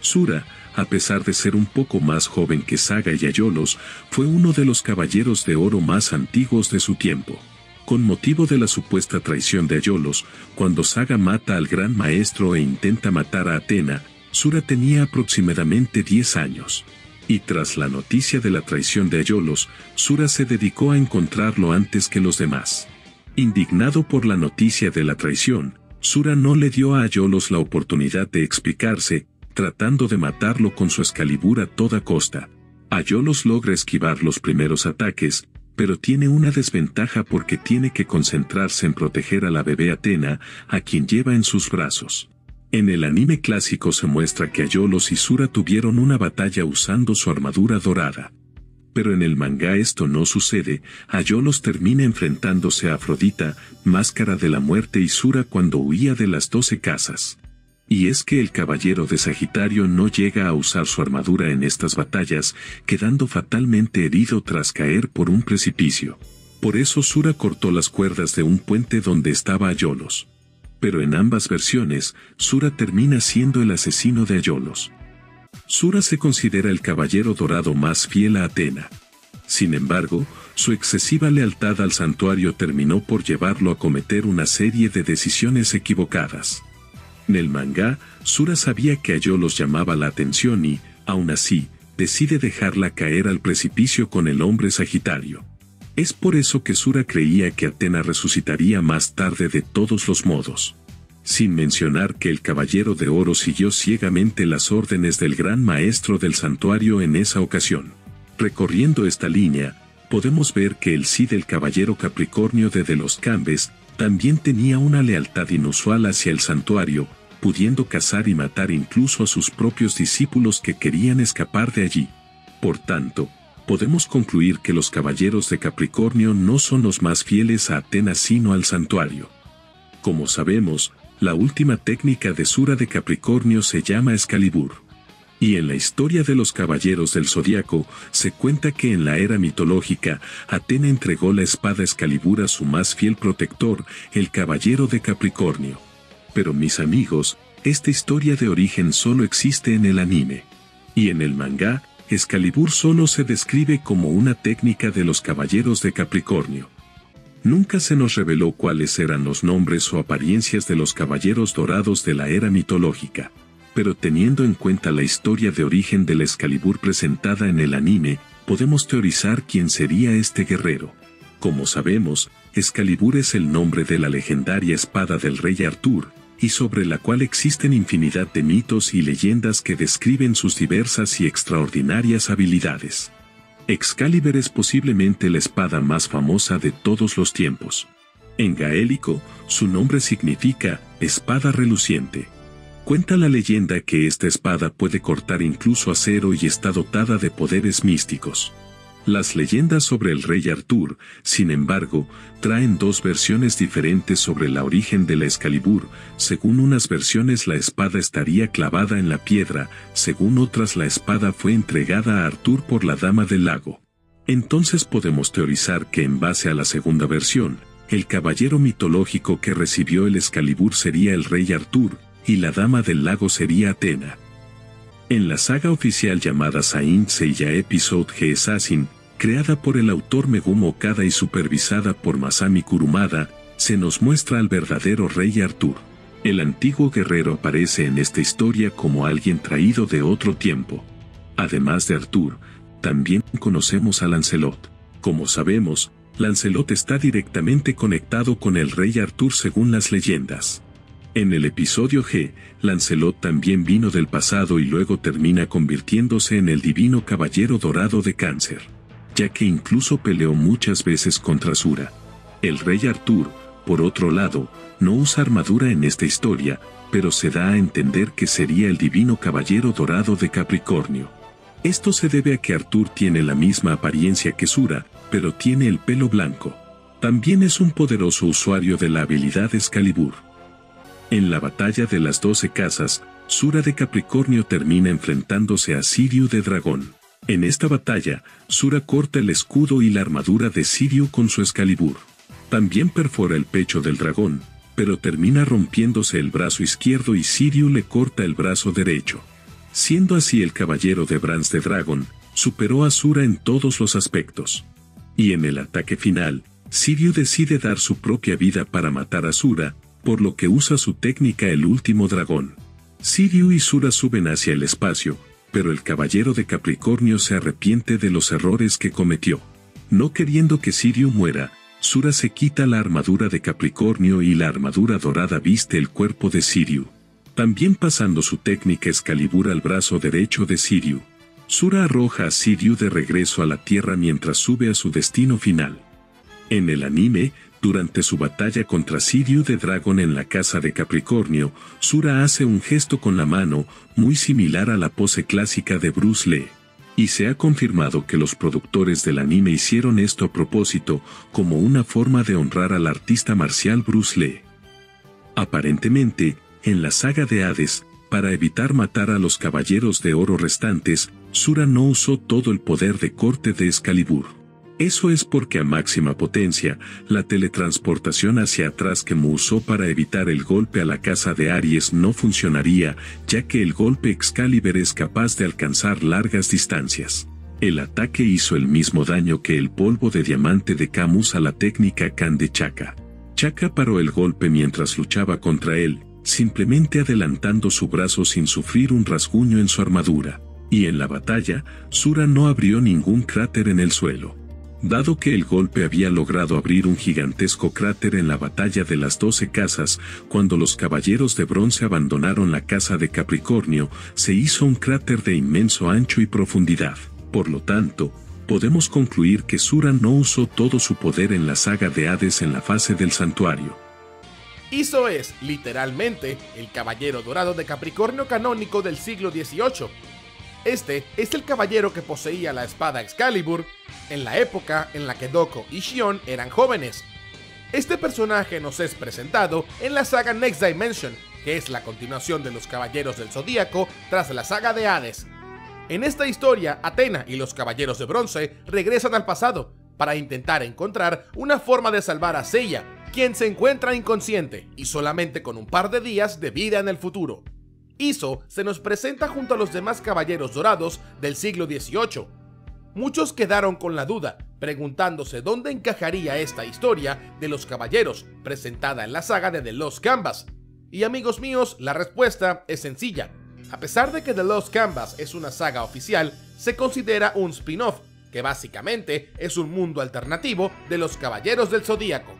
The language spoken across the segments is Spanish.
Sura, a pesar de ser un poco más joven que Saga y Aiolos, fue uno de los caballeros de oro más antiguos de su tiempo. Con motivo de la supuesta traición de Aiolos, cuando Saga mata al gran maestro e intenta matar a Athena, Sura tenía aproximadamente 10 años. Y tras la noticia de la traición de Aiolos, Sura se dedicó a encontrarlo antes que los demás. Indignado por la noticia de la traición, Sura no le dio a Aiolos la oportunidad de explicarse, tratando de matarlo con su Excalibur a toda costa. Aiolos logra esquivar los primeros ataques, pero tiene una desventaja porque tiene que concentrarse en proteger a la bebé Athena, a quien lleva en sus brazos. En el anime clásico se muestra que Aiolos y Sura tuvieron una batalla usando su armadura dorada. Pero en el manga esto no sucede. Aiolos termina enfrentándose a Afrodita, máscara de la muerte, y Sura cuando huía de las 12 casas. Y es que el caballero de Sagitario no llega a usar su armadura en estas batallas, quedando fatalmente herido tras caer por un precipicio. Por eso Sura cortó las cuerdas de un puente donde estaba Aiolos. Pero en ambas versiones, Sura termina siendo el asesino de Aiolos. Sura se considera el caballero dorado más fiel a Athena. Sin embargo, su excesiva lealtad al santuario terminó por llevarlo a cometer una serie de decisiones equivocadas. En el manga, Sura sabía que Aiolos llamaba la atención y, aún así, decide dejarla caer al precipicio con el hombre Sagitario. Es por eso que Sura creía que Athena resucitaría más tarde de todos los modos. Sin mencionar que el Caballero de Oro siguió ciegamente las órdenes del gran maestro del santuario en esa ocasión. Recorriendo esta línea, podemos ver que el sí del Caballero Capricornio de los Cambes también tenía una lealtad inusual hacia el santuario, pudiendo cazar y matar incluso a sus propios discípulos que querían escapar de allí. Por tanto, podemos concluir que los caballeros de Capricornio no son los más fieles a Athena sino al santuario. Como sabemos, la última técnica de Sura de Capricornio se llama Excalibur. Y en la historia de los caballeros del zodiaco, se cuenta que en la era mitológica, Athena entregó la espada Excalibur a su más fiel protector, el caballero de Capricornio. Pero mis amigos, esta historia de origen solo existe en el anime. Y en el manga, Excalibur solo se describe como una técnica de los caballeros de Capricornio. Nunca se nos reveló cuáles eran los nombres o apariencias de los caballeros dorados de la era mitológica. Pero teniendo en cuenta la historia de origen del Excalibur presentada en el anime, podemos teorizar quién sería este guerrero. Como sabemos, Excalibur es el nombre de la legendaria espada del rey Artur, y sobre la cual existen infinidad de mitos y leyendas que describen sus diversas y extraordinarias habilidades. Excalibur es posiblemente la espada más famosa de todos los tiempos. En gaélico, su nombre significa espada reluciente. Cuenta la leyenda que esta espada puede cortar incluso acero y está dotada de poderes místicos. Las leyendas sobre el rey Artur, sin embargo, traen dos versiones diferentes sobre el origen de la Excalibur. Según unas versiones la espada estaría clavada en la piedra, según otras la espada fue entregada a Artur por la Dama del Lago. Entonces podemos teorizar que en base a la segunda versión, el caballero mitológico que recibió el Excalibur sería el rey Artur, y la Dama del Lago sería Athena. En la saga oficial llamada Saint Seiya Episode G Assassin, creada por el autor Megumi Okada y supervisada por Masami Kurumada, se nos muestra al verdadero rey Artur. El antiguo guerrero aparece en esta historia como alguien traído de otro tiempo. Además de Artur, también conocemos a Lancelot. Como sabemos, Lancelot está directamente conectado con el rey Artur según las leyendas. En el episodio G, Lancelot también vino del pasado y luego termina convirtiéndose en el divino caballero dorado de Cáncer, ya que incluso peleó muchas veces contra Sura. El rey Artur, por otro lado, no usa armadura en esta historia, pero se da a entender que sería el divino caballero dorado de Capricornio. Esto se debe a que Artur tiene la misma apariencia que Sura, pero tiene el pelo blanco. También es un poderoso usuario de la habilidad Excalibur. En la batalla de las 12 casas, Sura de Capricornio termina enfrentándose a Sirio de Dragón. En esta batalla, Sura corta el escudo y la armadura de Sirio con su Excalibur. También perfora el pecho del dragón, pero termina rompiéndose el brazo izquierdo y Sirio le corta el brazo derecho. Siendo así el caballero de Bronce de Dragon, superó a Sura en todos los aspectos. Y en el ataque final, Shiryu decide dar su propia vida para matar a Sura, por lo que usa su técnica el último dragón. Shiryu y Sura suben hacia el espacio, pero el caballero de Capricornio se arrepiente de los errores que cometió. No queriendo que Shiryu muera, Sura se quita la armadura de Capricornio y la armadura dorada viste el cuerpo de Shiryu. También pasando su técnica Excalibur al brazo derecho de Shiryu. Sura arroja a Shiryu de regreso a la tierra mientras sube a su destino final. En el anime, durante su batalla contra Shiryu de Dragon en la casa de Capricornio, Sura hace un gesto con la mano, muy similar a la pose clásica de Bruce Lee. Y se ha confirmado que los productores del anime hicieron esto a propósito, como una forma de honrar al artista marcial Bruce Lee. Aparentemente, en la saga de Hades, para evitar matar a los caballeros de oro restantes, Sura no usó todo el poder de corte de Excalibur. Eso es porque a máxima potencia, la teletransportación hacia atrás que Mu usó para evitar el golpe a la casa de Aries no funcionaría, ya que el golpe Excalibur es capaz de alcanzar largas distancias. El ataque hizo el mismo daño que el polvo de diamante de Camus a la técnica Kan de Chaka. Chaka paró el golpe mientras luchaba contra él, simplemente adelantando su brazo sin sufrir un rasguño en su armadura. Y en la batalla, Sura no abrió ningún cráter en el suelo. Dado que el golpe había logrado abrir un gigantesco cráter en la batalla de las 12 casas, cuando los caballeros de bronce abandonaron la casa de Capricornio, se hizo un cráter de inmenso ancho y profundidad. Por lo tanto, podemos concluir que Sura no usó todo su poder en la saga de Hades en la fase del santuario. Iso es, literalmente, el caballero dorado de Capricornio canónico del siglo XVIII. Este es el caballero que poseía la espada Excalibur en la época en la que Doko y Shion eran jóvenes. Este personaje nos es presentado en la saga Next Dimension, que es la continuación de los Caballeros del Zodíaco tras la saga de Hades. En esta historia, Athena y los Caballeros de Bronce regresan al pasado para intentar encontrar una forma de salvar a Seiya, quien se encuentra inconsciente y solamente con un par de días de vida en el futuro. Iso se nos presenta junto a los demás caballeros dorados del siglo XVIII. Muchos quedaron con la duda, preguntándose dónde encajaría esta historia de los caballeros presentada en la saga de The Lost Canvas. Y amigos míos, la respuesta es sencilla. A pesar de que The Lost Canvas es una saga oficial, se considera un spin-off, que básicamente es un mundo alternativo de los Caballeros del Zodíaco.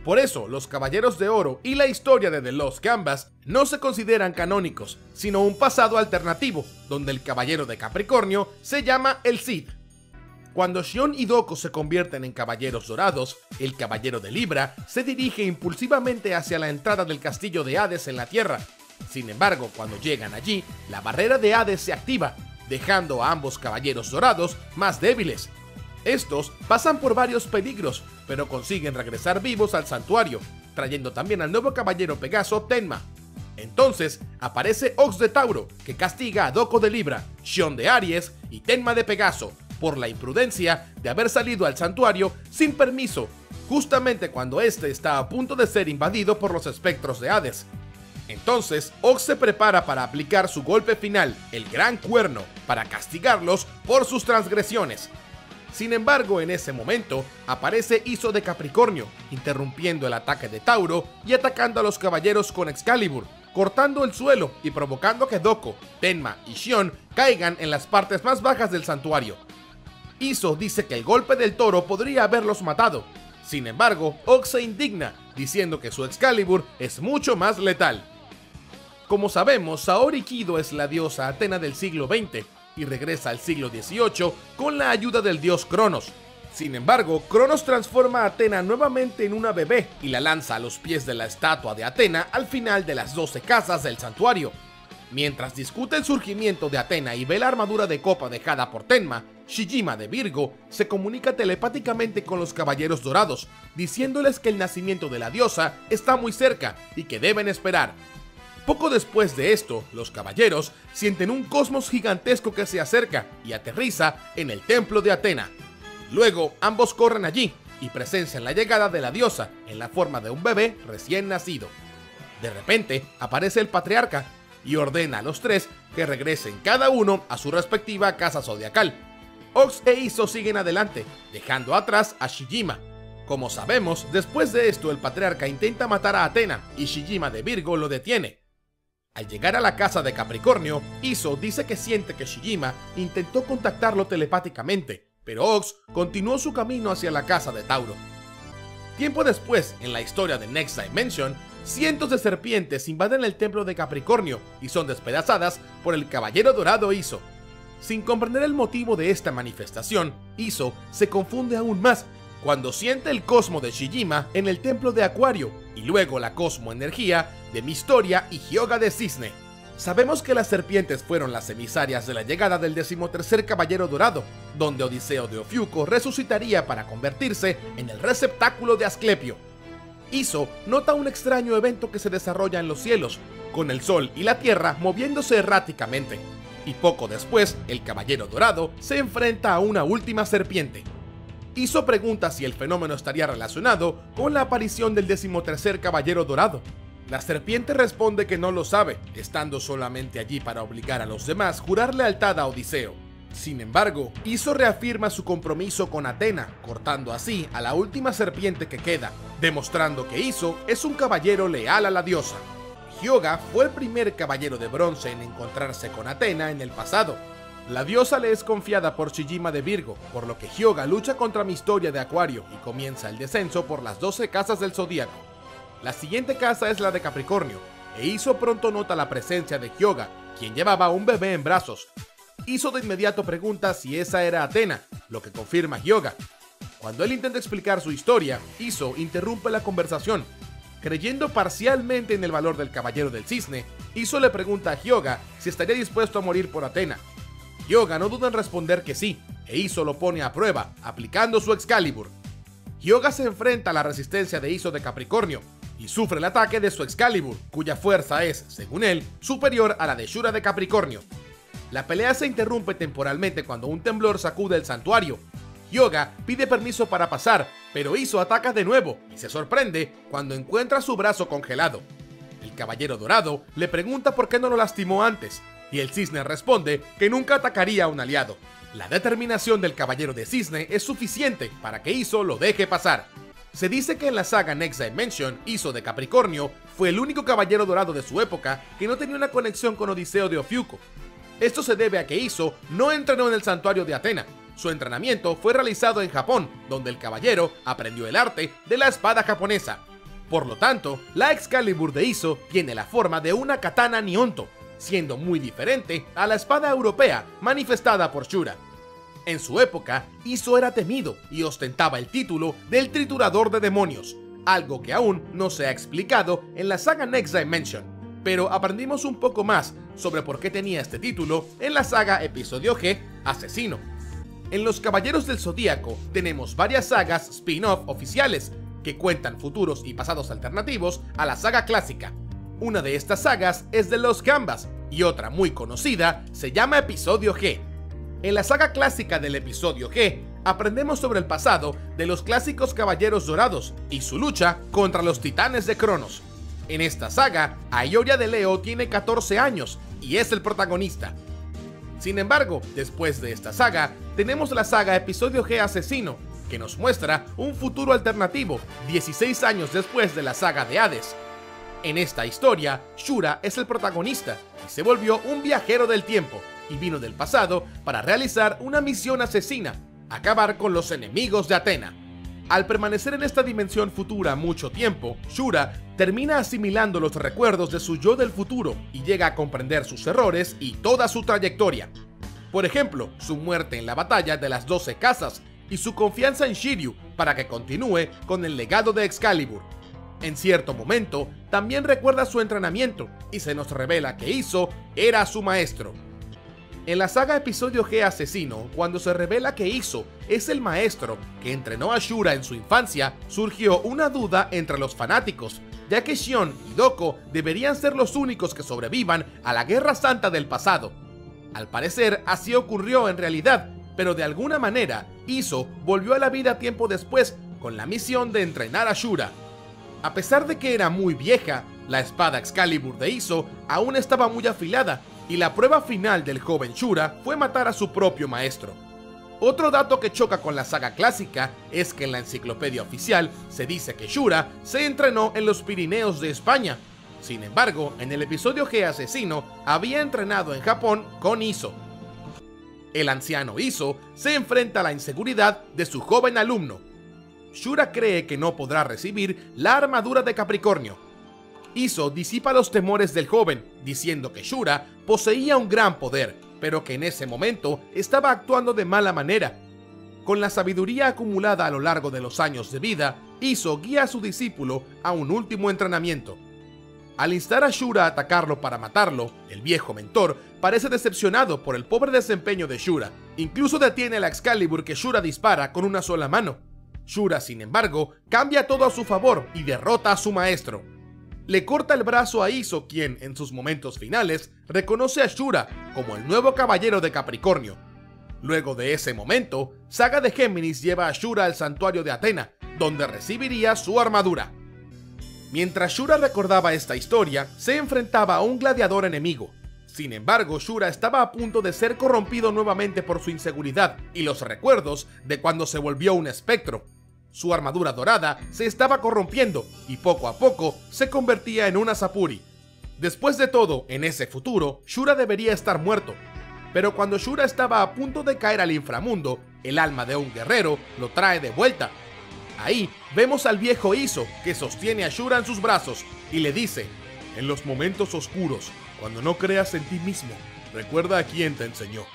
Por eso, los Caballeros de Oro y la historia de The Lost Canvas no se consideran canónicos, sino un pasado alternativo, donde el Caballero de Capricornio se llama el Cid. Cuando Shion y Doko se convierten en Caballeros Dorados, el Caballero de Libra se dirige impulsivamente hacia la entrada del castillo de Hades en la Tierra. Sin embargo, cuando llegan allí, la barrera de Hades se activa, dejando a ambos Caballeros Dorados más débiles. Estos pasan por varios peligros, pero consiguen regresar vivos al santuario, trayendo también al nuevo caballero Pegaso, Tenma. Entonces aparece Ox de Tauro, que castiga a Doko de Libra, Shion de Aries y Tenma de Pegaso, por la imprudencia de haber salido al santuario sin permiso, justamente cuando este está a punto de ser invadido por los espectros de Hades. Entonces, Ox se prepara para aplicar su golpe final, el Gran Cuerno, para castigarlos por sus transgresiones. Sin embargo, en ese momento, aparece Iso de Capricornio, interrumpiendo el ataque de Tauro y atacando a los caballeros con Excalibur, cortando el suelo y provocando que Doko, Tenma y Shion caigan en las partes más bajas del santuario. Iso dice que el golpe del toro podría haberlos matado. Sin embargo, Ox se indigna, diciendo que su Excalibur es mucho más letal. Como sabemos, Saori Kido es la diosa Atena del siglo XX, y regresa al siglo XVIII con la ayuda del dios Cronos. Sin embargo, Cronos transforma a Atena nuevamente en una bebé y la lanza a los pies de la estatua de Atena al final de las 12 casas del santuario. Mientras discute el surgimiento de Atena y ve la armadura de copa dejada por Tenma, Shijima de Virgo se comunica telepáticamente con los Caballeros Dorados, diciéndoles que el nacimiento de la diosa está muy cerca y que deben esperar. Poco después de esto, los caballeros sienten un cosmos gigantesco que se acerca y aterriza en el templo de Atena. Luego, ambos corren allí y presencian la llegada de la diosa en la forma de un bebé recién nacido. De repente, aparece el patriarca, y ordena a los tres que regresen cada uno a su respectiva casa zodiacal. Ox e Iso siguen adelante, dejando atrás a Shijima. Como sabemos, después de esto el patriarca intenta matar a Athena y Shijima de Virgo lo detiene. Al llegar a la casa de Capricornio, Iso dice que siente que Shijima intentó contactarlo telepáticamente, pero Ox continuó su camino hacia la casa de Tauro. Tiempo después, en la historia de Next Dimension, cientos de serpientes invaden el templo de Capricornio y son despedazadas por el Caballero Dorado Iso. Sin comprender el motivo de esta manifestación, Iso se confunde aún más cuando siente el cosmo de Shijima en el templo de Acuario y luego la cosmoenergía de Mistoria y Hyuga de Cisne. Sabemos que las serpientes fueron las emisarias de la llegada del 13º Caballero Dorado, donde Odiseo de Ofiuco resucitaría para convertirse en el receptáculo de Asclepio. Iso nota un extraño evento que se desarrolla en los cielos, con el sol y la tierra moviéndose erráticamente, y poco después el Caballero Dorado se enfrenta a una última serpiente. Iso pregunta si el fenómeno estaría relacionado con la aparición del 13º Caballero Dorado. La serpiente responde que no lo sabe, estando solamente allí para obligar a los demás a jurar lealtad a Odiseo. Sin embargo, Iso reafirma su compromiso con Athena, cortando así a la última serpiente que queda, demostrando que Iso es un caballero leal a la diosa. Hyuga fue el primer caballero de bronce en encontrarse con Athena en el pasado. La diosa le es confiada por Shijima de Virgo, por lo que Hyuga lucha contra Mistoria de Acuario y comienza el descenso por las 12 casas del zodíaco. La siguiente casa es la de Capricornio, e Iso pronto nota la presencia de Hyuga, quien llevaba un bebé en brazos. Iso de inmediato pregunta si esa era Athena, lo que confirma Hyuga. Cuando él intenta explicar su historia, Iso interrumpe la conversación. Creyendo parcialmente en el valor del Caballero del Cisne, Iso le pregunta a Hyuga si estaría dispuesto a morir por Athena. Hyuga no duda en responder que sí, e Iso lo pone a prueba, aplicando su Excalibur. Hyuga se enfrenta a la resistencia de Iso de Capricornio, y sufre el ataque de su Excalibur, cuya fuerza es, según él, superior a la de Shura de Capricornio. La pelea se interrumpe temporalmente cuando un temblor sacude el santuario. Hyuga pide permiso para pasar, pero Iso ataca de nuevo y se sorprende cuando encuentra su brazo congelado. El Caballero Dorado le pregunta por qué no lo lastimó antes, y el Cisne responde que nunca atacaría a un aliado. La determinación del Caballero de Cisne es suficiente para que Iso lo deje pasar. Se dice que en la saga Next Dimension, Iso de Capricornio fue el único caballero dorado de su época que no tenía una conexión con Odiseo de Ofiuco. Esto se debe a que Iso no entrenó en el santuario de Athena. Su entrenamiento fue realizado en Japón, donde el caballero aprendió el arte de la espada japonesa. Por lo tanto, la Excalibur de Iso tiene la forma de una katana Nihonto, siendo muy diferente a la espada europea manifestada por Shura. En su época, Iso era temido y ostentaba el título del Triturador de Demonios, algo que aún no se ha explicado en la saga Next Dimension, pero aprendimos un poco más sobre por qué tenía este título en la saga Episodio G, Asesino. En los Caballeros del Zodíaco tenemos varias sagas spin-off oficiales que cuentan futuros y pasados alternativos a la saga clásica. Una de estas sagas es de los Canvas y otra muy conocida se llama Episodio G. En la saga clásica del Episodio G, aprendemos sobre el pasado de los clásicos Caballeros Dorados y su lucha contra los Titanes de Cronos. En esta saga, Aioria de Leo tiene 14 años y es el protagonista. Sin embargo, después de esta saga, tenemos la saga Episodio G Asesino, que nos muestra un futuro alternativo 16 años después de la saga de Hades. En esta historia, Shura es el protagonista y se volvió un viajero del tiempo y vino del pasado para realizar una misión asesina, acabar con los enemigos de Athena. Al permanecer en esta dimensión futura mucho tiempo, Shura termina asimilando los recuerdos de su yo del futuro y llega a comprender sus errores y toda su trayectoria. Por ejemplo, su muerte en la batalla de las 12 casas y su confianza en Shiryu para que continúe con el legado de Excalibur. En cierto momento, también recuerda su entrenamiento y se nos revela que Iso era su maestro. En la saga Episodio G Asesino, cuando se revela que Iso es el maestro que entrenó a Shura en su infancia, surgió una duda entre los fanáticos, ya que Shion y Doko deberían ser los únicos que sobrevivan a la Guerra Santa del pasado. Al parecer, así ocurrió en realidad, pero de alguna manera, Iso volvió a la vida tiempo después con la misión de entrenar a Shura. A pesar de que era muy vieja, La espada Excalibur de Iso aún estaba muy afilada y la prueba final del joven Shura fue matar a su propio maestro. Otro dato que choca con la saga clásica es que en la enciclopedia oficial se dice que Shura se entrenó en los Pirineos de España. Sin embargo, en el episodio G Asesino había entrenado en Japón con Iso. El anciano Iso se enfrenta a la inseguridad de su joven alumno. Shura cree que no podrá recibir la armadura de Capricornio. Iso disipa los temores del joven, diciendo que Shura poseía un gran poder, pero que en ese momento estaba actuando de mala manera. Con la sabiduría acumulada a lo largo de los años de vida, Iso guía a su discípulo a un último entrenamiento. Al instar a Shura a atacarlo para matarlo, el viejo mentor parece decepcionado por el pobre desempeño de Shura. Incluso detiene la Excalibur que Shura dispara con una sola mano. Shura, sin embargo, cambia todo a su favor y derrota a su maestro. Le corta el brazo a Iso, quien, en sus momentos finales, reconoce a Shura como el nuevo caballero de Capricornio. Luego de ese momento, Saga de Géminis lleva a Shura al santuario de Atena, donde recibiría su armadura. Mientras Shura recordaba esta historia, se enfrentaba a un gladiador enemigo. Sin embargo, Shura estaba a punto de ser corrompido nuevamente por su inseguridad y los recuerdos de cuando se volvió un espectro. Su armadura dorada se estaba corrompiendo y poco a poco se convertía en una Sapuri. Después de todo, en ese futuro, Shura debería estar muerto. Pero cuando Shura estaba a punto de caer al inframundo, el alma de un guerrero lo trae de vuelta. Ahí vemos al viejo Iso, que sostiene a Shura en sus brazos y le dice: en los momentos oscuros, cuando no creas en ti mismo, recuerda a quien te enseñó.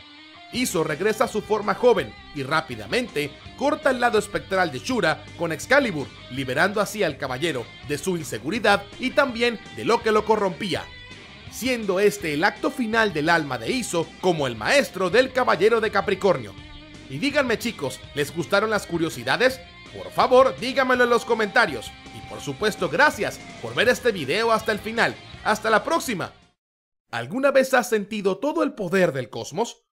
Iso regresa a su forma joven y rápidamente corta el lado espectral de Shura con Excalibur, liberando así al caballero de su inseguridad y también de lo que lo corrompía, siendo este el acto final del alma de Iso como el maestro del caballero de Capricornio. Y díganme, chicos, ¿les gustaron las curiosidades? Por favor, díganmelo en los comentarios. Y por supuesto, gracias por ver este video hasta el final. ¡Hasta la próxima! ¿Alguna vez has sentido todo el poder del cosmos?